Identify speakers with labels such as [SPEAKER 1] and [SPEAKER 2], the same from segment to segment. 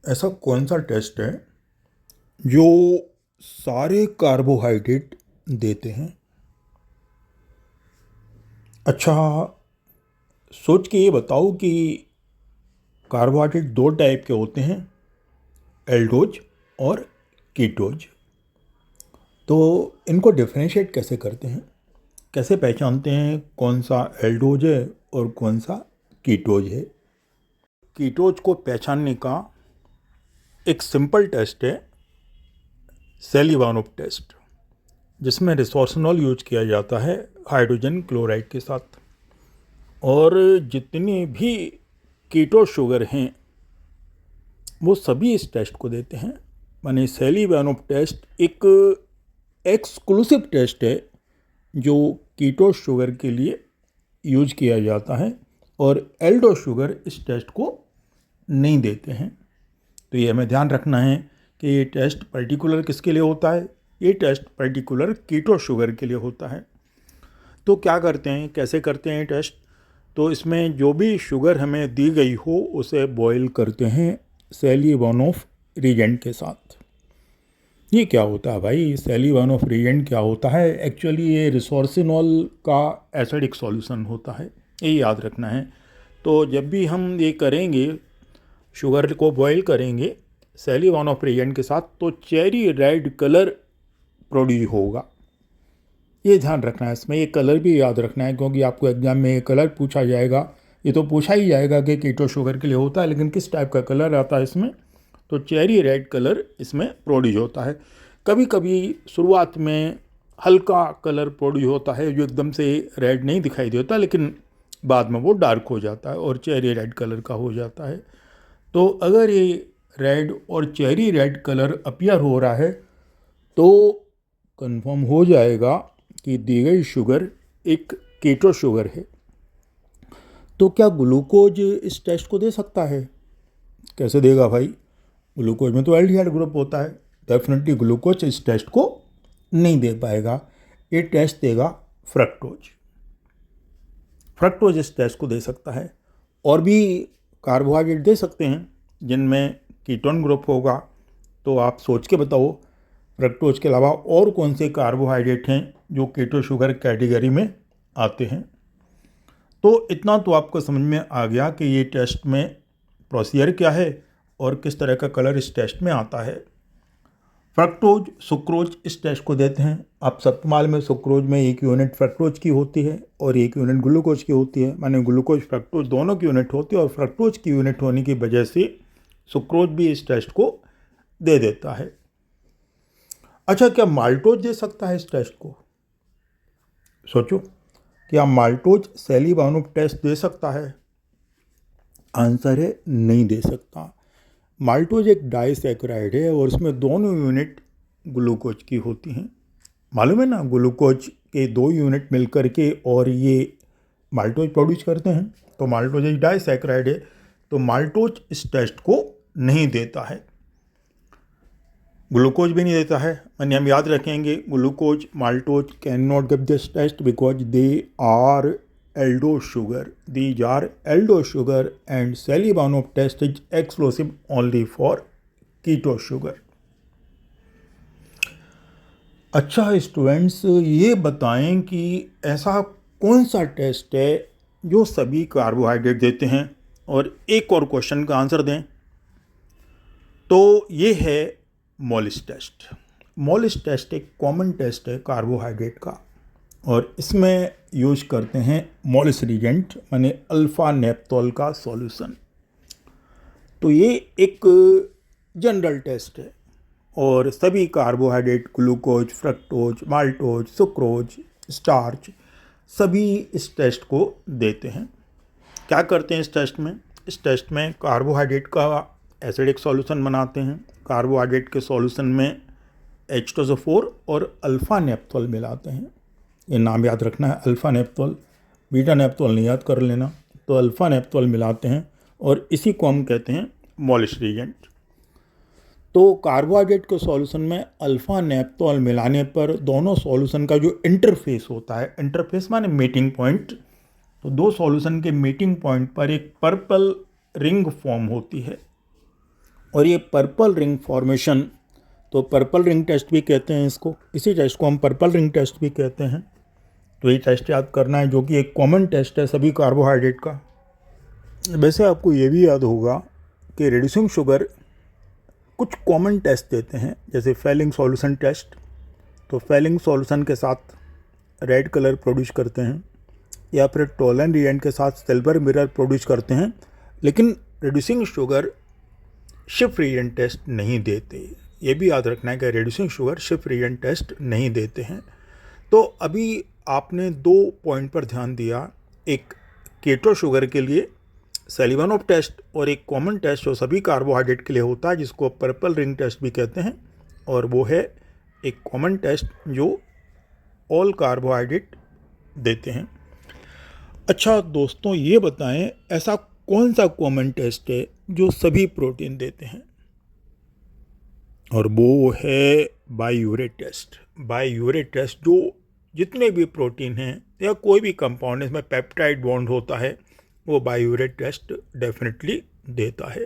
[SPEAKER 1] ऐसा कौन सा टेस्ट है जो सारे कार्बोहाइड्रेट देते हैं? अच्छा, सोच के ये बताओ कि कार्बोहाइड्रेट दो टाइप के होते हैं, एल्डोज और कीटोज। तो इनको डिफरेंशिएट कैसे करते हैं, कैसे पहचानते हैं कौन सा एल्डोज है और कौन सा कीटोज है? कीटोज को पहचानने का एक सिंपल टेस्ट है, सेलिवानोव टेस्ट, जिसमें रिसोर्सनॉल यूज किया जाता है हाइड्रोजन क्लोराइड के साथ। और जितने भी कीटो शुगर हैं वो सभी इस टेस्ट को देते हैं। माने सेलिवानोव टेस्ट एक एक्सक्लूसिव टेस्ट है जो कीटो शुगर के लिए यूज किया जाता है, और एल्डो शुगर इस टेस्ट को नहीं देते हैं। तो ये हमें ध्यान रखना है कि ये टेस्ट पर्टिकुलर किसके लिए होता है। ये टेस्ट पर्टिकुलर कीटो शुगर के लिए होता है। तो क्या करते हैं, कैसे करते हैं टेस्ट? तो इसमें जो भी शुगर हमें दी गई हो उसे बॉईल करते हैं सेलिवानोव रिएजेंट के साथ। ये क्या होता है भाई, सेलिवानोव रिएजेंट क्या होता है? एक्चुअली ये रिसोर्सिनॉल का एसिडिक सॉल्यूशन होता है, ये याद रखना है। तो जब भी हम ये करेंगे, शुगर को बॉईल करेंगे सेलिवानोव रिएजेंट के साथ, तो चेरी रेड कलर प्रोड्यूस होगा। ये ध्यान रखना है। इसमें ये कलर भी याद रखना है, क्योंकि आपको एग्जाम में ये कलर पूछा जाएगा। ये तो पूछा ही जाएगा कि कीटो शुगर के लिए होता है, लेकिन किस टाइप का कलर आता है इसमें? तो चेरी रेड कलर इसमें प्रोड्यूस होता है। कभी कभी शुरुआत में हल्का कलर प्रोड्यूस होता है जो एकदम से रेड नहीं दिखाई देता, लेकिन बाद में वो डार्क हो जाता है और चेरी रेड कलर का हो जाता है। तो अगर ये रेड और चेरी रेड कलर अपीयर हो रहा है तो कंफर्म हो जाएगा कि दी गई शुगर एक कीटो शुगर है। तो क्या ग्लूकोज इस टेस्ट को दे सकता है? कैसे देगा भाई? ग्लूकोज में तो एल्डिहाइड ग्रुप होता है, डेफिनेटली ग्लूकोज इस टेस्ट को नहीं दे पाएगा। ये टेस्ट देगा फ्रक्टोज। फ्रक्टोज इस टेस्ट को दे सकता है। और भी कार्बोहाइड्रेट दे सकते हैं जिनमें कीटोन ग्रुप होगा। तो आप सोच के बताओ, फ्रक्टोज के अलावा और कौन से कार्बोहाइड्रेट हैं जो कीटो शुगर कैटेगरी में आते हैं? तो इतना तो आपको समझ में आ गया कि ये टेस्ट में प्रोसीजर क्या है और किस तरह का कलर इस टेस्ट में आता है। फ्रक्टोज, सुक्रोज इस टेस्ट को देते हैं। आप सबको मालूम है, सुक्रोज में एक यूनिट फ्रक्टोज की होती है और एक यूनिट ग्लूकोज की होती है। माने ग्लूकोज फ्रक्टोज दोनों की यूनिट होती है, और फ्रक्टोज की यूनिट होने की वजह से सुक्रोज भी इस टेस्ट को दे देता है। अच्छा, क्या माल्टोज दे सकता है इस टेस्ट को? सोचो, क्या माल्टोज सेलिवानोव टेस्ट दे सकता है? आंसर है नहीं दे सकता। माल्टोज एक डाइसैकेराइड है और उसमें दोनों यूनिट ग्लूकोज की होती हैं। मालूम है ना, ग्लूकोज के दो यूनिट मिलकर के और ये माल्टोज प्रोड्यूस करते हैं। तो माल्टोज एक डाइसैकेराइड है, तो माल्टोज इस टेस्ट को नहीं देता है। ग्लूकोज भी नहीं देता है। यानी हम याद रखेंगे, glucose, maltose can not give this test because they are aldo sugar. These are aldo sugar and Seliwanoff test is exclusive only for keto sugar. अच्छा स्टूडेंट्स, ये बताएं कि ऐसा कौन सा टेस्ट है जो सभी कार्बोहाइड्रेट देते हैं? और एक और क्वेश्चन का आंसर दें। तो ये है मोलिस टेस्ट। मोलिस टेस्ट एक कॉमन टेस्ट है कार्बोहाइड्रेट का, और इसमें यूज करते हैं मोलिस रिएजेंट, माने अल्फा नेप्थोल का सॉल्यूशन। तो ये एक जनरल टेस्ट है और सभी carbohydrate, glucose, fructose, maltose, sucrose, starch, सभी इस टेस्ट को देते हैं। क्या करते हैं इस टेस्ट में? इस टेस्ट में कार्बोहाइड्रेट का एसिडिक सॉल्यूशन बनाते हैं। कार्बोहाइड्रेट के सॉल्यूशन में H2SO4 और अल्फ़ा नेप्थोल मिलाते हैं। ये नाम याद रखना है, अल्फ़ा नेप्थोल। बीटा नेप्थोल नहीं याद कर लेना। तो अल्फ़ा नेप्थोल मिलाते हैं और इसी को हम कहते हैं मोलिस रिएजेंट। तो कार्बोहाइड्रेट के सॉल्यूशन में अल्फ़ा नेप्थोल मिलाने पर दोनों सॉल्यूशन का जो इंटरफेस होता है, इंटरफेस माने मीटिंग पॉइंट, तो दो सॉल्यूशन के मीटिंग पॉइंट पर एक पर्पल रिंग फॉर्म होती है। और ये पर्पल रिंग फॉर्मेशन, तो पर्पल रिंग टेस्ट भी कहते हैं इसको, इसी टेस्ट को हम पर्पल रिंग टेस्ट भी कहते हैं। तो ये टेस्ट याद करना है, जो कि एक कॉमन टेस्ट है सभी कार्बोहाइड्रेट का। वैसे आपको ये भी याद होगा कि रिड्यूसिंग शुगर कुछ कॉमन टेस्ट देते हैं, जैसे फेलिंग सॉल्यूशन टेस्ट। तो फेलिंग सॉल्यूशन के साथ रेड कलर प्रोड्यूस करते हैं, या फिर टोलन रिएजेंट के साथ सिल्वर मिरर प्रोड्यूस करते हैं, लेकिन रिड्यूसिंग शुगर शिफ्ट रिएजेंट टेस्ट नहीं देते। ये भी याद रखना है कि रिड्यूसिंग शुगर शिफ्ट रिएजेंट टेस्ट नहीं देते हैं। तो अभी आपने 2 पॉइंट पर ध्यान दिया, एक केटो शुगर के लिए सेलिवानोव टेस्ट और एक कॉमन टेस्ट जो सभी कार्बोहाइड्रेट के लिए होता है, जिसको पर्पल रिंग टेस्ट भी कहते हैं, और वो है एक कॉमन टेस्ट जो ऑल कार्बोहाइड्रेट देते हैं। अच्छा दोस्तों, ये बताएं ऐसा कौन सा कॉमन टेस्ट है जो सभी प्रोटीन देते हैं, और वो है बाईयूरेट टेस्ट। बाईयूरेट टेस्ट जो जितने भी प्रोटीन हैं या कोई भी कंपाउंड इसमें पेप्टाइड बॉन्ड होता है, वो बाईयूरेट टेस्ट डेफिनेटली देता है।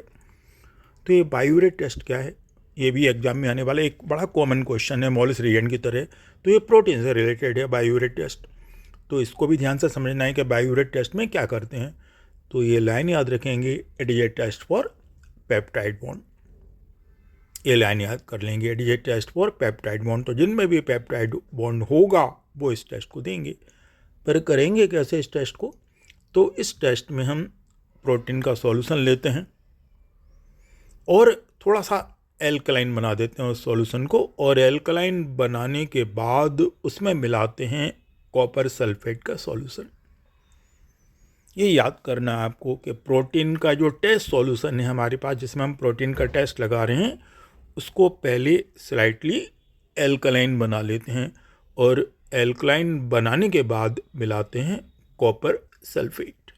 [SPEAKER 1] तो ये बाईयूरेट टेस्ट क्या है, ये भी एग्जाम में आने वाला एक बड़ा कॉमन क्वेश्चन है मोलिस रिएजेंट की तरह। तो ये प्रोटीन से रिलेटेड है बाईयूरेट टेस्ट, तो इसको भी ध्यान से समझना है कि बाईयूरेट टेस्ट में क्या करते हैं। तो ये लाइन याद रखेंगे, it is a test for peptide bond. ये लाइन याद कर लेंगे, it is a test for peptide bond. तो जिनमें भी पेप्टाइड बॉन्ड होगा वो इस टेस्ट को देंगे। पर करेंगे कैसे इस टेस्ट को, तो इस टेस्ट में हम प्रोटीन का सॉल्यूशन लेते हैं और थोड़ा सा एल्कलाइन बना देते हैं उस सॉल्यूशन को, और एल्कलाइन बनाने के बाद उसमें मिलाते हैं कॉपर सल्फेट का सॉल्यूशन। ये याद करना है आपको कि प्रोटीन का जो टेस्ट सॉल्यूशन है हमारे पास, जिसमें हम प्रोटीन का टेस्ट लगा रहे हैं, उसको पहले स्लाइटली एल्कलाइन बना लेते हैं और एल्कलाइन बनाने के बाद मिलाते हैं कॉपर सल्फेट।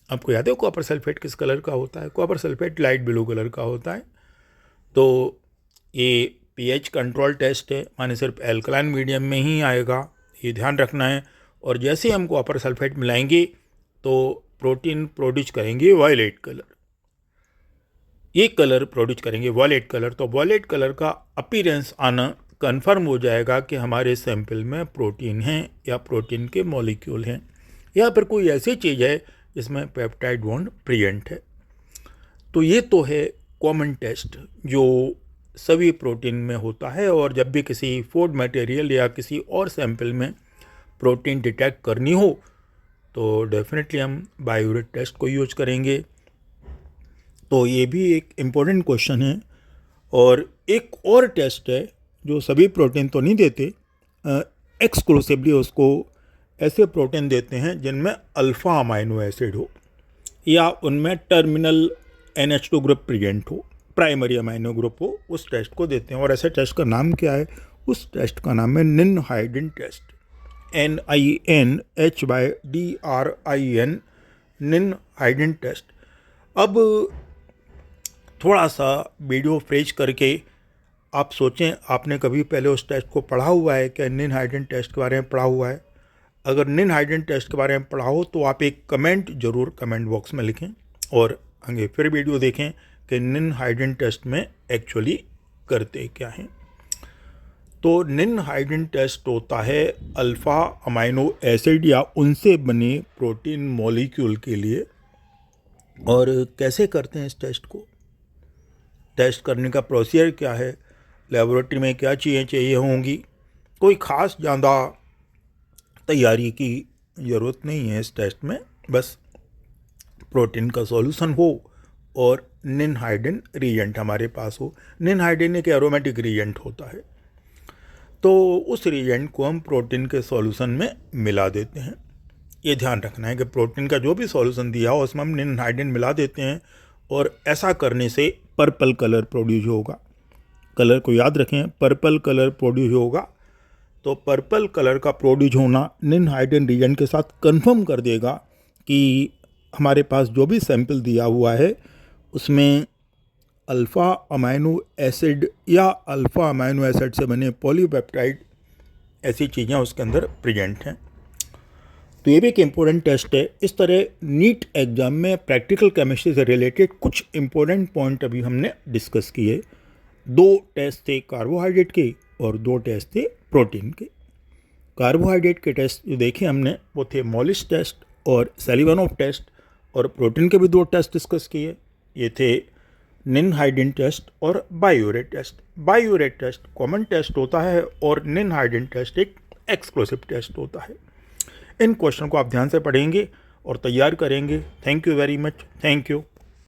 [SPEAKER 1] आपको याद है कॉपर सल्फेट किस कलर का होता है? Copper sulphate light blue colour का होता है। तो ये पीएच कंट्रोल टेस्ट है, माने सिर्फ एल्कलाइन मीडियम में ही आएगा, ये ध्यान रखना है। और जैसे हम कॉपर सल्फेट मिलाएंगे तो प्रोटीन प्रोड्यूस करेंगे वायलेट कलर, ये कलर प्रोड्यूस करेंगे वायलेट कलर। तो वायलेट कलर का अपीयरेंस आना कंफर्म हो जाएगा कि हमारे सैंपल में प्रोटीन है या प्रोटीन के मॉलिक्यूल हैं, या फिर कोई ऐसी चीज़ है जिसमें पेप्टाइड बॉन्ड प्रेजेंट है। तो ये तो है कॉमन टेस्ट जो सभी प्रोटीन में होता है, और जब भी किसी फूड मटेरियल या किसी और सैंपल में प्रोटीन डिटेक्ट करनी हो तो डेफिनेटली हम बाईयूरेट टेस्ट को यूज करेंगे। तो ये भी एक इम्पोर्टेंट क्वेश्चन है। और एक और टेस्ट है जो सभी प्रोटीन तो नहीं देते, एक्सक्लूसिवली उसको ऐसे प्रोटीन देते हैं जिनमें अल्फ़ा अमाइनो एसिड हो या उनमें टर्मिनल NH2 ग्रुप प्रेजेंट हो, प्राइमरी अमाइनो ग्रुप हो, उस टेस्ट को देते हैं। और ऐसे टेस्ट का नाम क्या है? उस टेस्ट का नाम है निनहाइडिन टेस्ट, NINHYDRIN, निनहाइडिन टेस्ट। अब थोड़ा सा वीडियो फ्रेज करके आप सोचें, आपने कभी पहले उस टेस्ट को पढ़ा हुआ है क्या? निनहाइडिन टेस्ट के बारे में पढ़ा हुआ है? अगर निनहाइडिन टेस्ट के बारे में पढ़ा हो तो आप एक कमेंट जरूर कमेंट बॉक्स में लिखें, और आगे फिर वीडियो देखें कि निनहाइडिन टेस्ट में एक्चुअली करते क्या हैं। तो निनहाइडिन टेस्ट होता है अल्फ़ा अमाइनो एसिड या उनसे बने प्रोटीन मॉलिक्यूल के लिए। और कैसे करते हैं इस टेस्ट को? टेस्ट करने का प्रोसीजर क्या है? लेबोरेटरी में क्या चीज़ें चाहिए होंगी? कोई ख़ास ज़्यादा तैयारी की ज़रूरत नहीं है इस टेस्ट में, बस प्रोटीन का सॉल्यूशन हो और निनहाइडिन रिएजेंट हमारे पास हो। निनहाइडिन एक एरोमेटिक रिएजेंट होता है, तो उस रिएजेंट को हम प्रोटीन के सॉल्यूशन में मिला देते हैं। ये ध्यान रखना है कि प्रोटीन का जो भी सॉल्यूशन दिया हो उसमें हम निनहाइडिन मिला देते हैं, और ऐसा करने से पर्पल कलर प्रोड्यूस होगा। कलर को याद रखें, पर्पल कलर प्रोड्यूस होगा। तो पर्पल कलर का प्रोड्यूस होना निनहाइडिन रिएजेंट के साथ कंफर्म कर देगा कि हमारे पास जो भी सैंपल दिया हुआ है उसमें अल्फ़ा अमाइनो एसिड या अल्फ़ा अमाइनो एसिड से बने पॉलीपेप्टाइड ऐसी चीज़ें उसके अंदर प्रेजेंट हैं। तो ये भी एक इम्पोर्टेंट टेस्ट है। इस तरह नीट एग्जाम में प्रैक्टिकल केमिस्ट्री से रिलेटेड कुछ इम्पोर्टेंट पॉइंट अभी हमने डिस्कस किए। 2 टेस्ट थे कार्बोहाइड्रेट के और 2 टेस्ट थे प्रोटीन के। कार्बोहाइड्रेट के टेस्ट जो देखे हमने वो थे मॉलिस टेस्ट और सेलिवानोव टेस्ट, और प्रोटीन के भी 2 टेस्ट डिस्कस किए। ये थे निन-हाइडिन टेस्ट और बायोरेट टेस्ट। बायोरेट टेस्ट कॉमन टेस्ट होता है और निन-हाइडिन टेस्ट एक एक्सक्लूसिव टेस्ट होता है। इन क्वेश्चन को आप ध्यान से पढ़ेंगे और तैयार करेंगे। Thank you very much. Thank you.